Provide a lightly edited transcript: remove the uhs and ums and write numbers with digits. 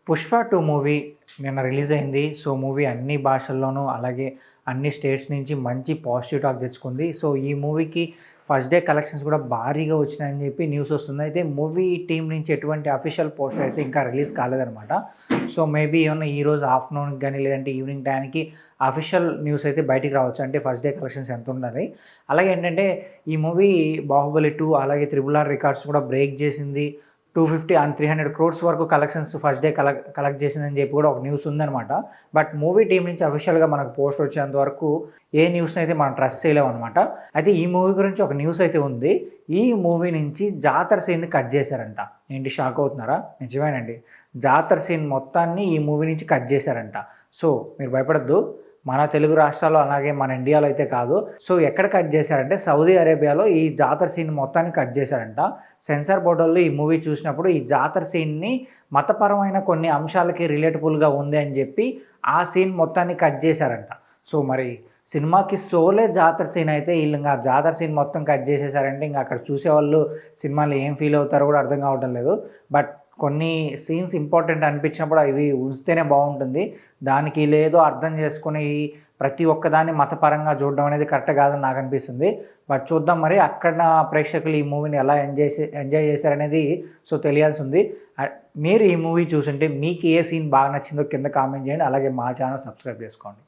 Pushpa 2 movie నిన్న release అయింది. So, movie అన్ని భాషల్లోనూ అలాగే అన్ని స్టేట్స్ నుంచి మంచి పాజిటివ్ టాక్ తెచ్చుకుంది. సో, ఈ మూవీకి ఫస్ట్ డే కలెక్షన్స్ కూడా భారీగా వచ్చినాయని చెప్పి న్యూస్ వస్తుంది. అయితే మూవీ టీమ్ నుంచి ఎటువంటి అఫీషియల్ పోస్టర్ అయితే ఇంకా రిలీజ్ కాలేదనమాట. సో, మేబీ ఏమన్నా ఈరోజు ఆఫ్టర్నూన్కి కానీ లేదంటే ఈవినింగ్ టైంకి అఫీషియల్ న్యూస్ అయితే బయటికి రావచ్చు. అంటే ఫస్ట్ డే కలెక్షన్స్ ఎంత ఉండాలి. అలాగే ఏంటంటే ఈ మూవీ బాహుబలి 2 అలాగే RRR రికార్డ్స్ కూడా బ్రేక్ చేసింది. 250 అండ్ 300 క్రోర్స్ వరకు కలెక్షన్స్ ఫస్ట్ డే కలెక్ట్ చేసిందని చెప్పి కూడా ఒక న్యూస్ ఉందనమాట. బట్ మూవీ టీం నుంచి అఫీషియల్గా మనకు పోస్ట్ వచ్చేంత వరకు ఏ న్యూస్ని అయితే మనం ట్రస్ట్ చేయలేము అనమాట. అయితే ఈ మూవీ గురించి ఒక న్యూస్ అయితే ఉంది. ఈ మూవీ నుంచి జాతర సీన్ని కట్ చేశారంట. ఏంటి షాక్ అవుతున్నారా? నిజమేనండి, జాతర సీన్ మొత్తాన్ని ఈ మూవీ నుంచి కట్ చేశారంట. సో మీరు భయపడద్దు, మన తెలుగు రాష్ట్రాల్లో అలాగే మన ఇండియాలో అయితే కాదు. సో ఎక్కడ కట్ చేశారంటే సౌదీ అరేబియాలో ఈ జాతర సీన్ మొత్తాన్ని కట్ చేశారంట. సెన్సార్ బోర్డుల్లో ఈ మూవీ చూసినప్పుడు ఈ జాతర సీన్ని మతపరమైన కొన్ని అంశాలకి రిలేటబుల్గా ఉంది అని చెప్పి ఆ సీన్ మొత్తాన్ని కట్ చేశారంట. సో మరి సినిమాకి సోలే జాతర సీన్ అయితే వీళ్ళు ఇంకా జాతర సీన్ మొత్తం కట్ చేసేసారంటే ఇంకా అక్కడ చూసేవాళ్ళు సినిమాలో ఏం ఫీల్ అవుతారో కూడా అర్థం కావడం లేదు. బట్ కొన్ని సీన్స్ ఇంపార్టెంట్ అనిపించినప్పుడు అవి ఉంచితేనే బాగుంటుంది. దానికి లేదో అర్థం చేసుకుని ప్రతి ఒక్కదాన్ని మతపరంగా చూడడం అనేది కరెక్ట్ కాదని నాకు అనిపిస్తుంది. బట్ చూద్దాం మరి అక్కడ ప్రేక్షకులు ఈ మూవీని ఎలా ఎంజాయ్ చేశారనేది సో తెలియాల్సి ఉంది. మీరు ఈ మూవీ చూసుంటే మీకు ఏ సీన్ బాగా నచ్చిందో కింద కామెంట్ చేయండి. అలాగే మా ఛానల్ సబ్స్క్రైబ్ చేసుకోండి.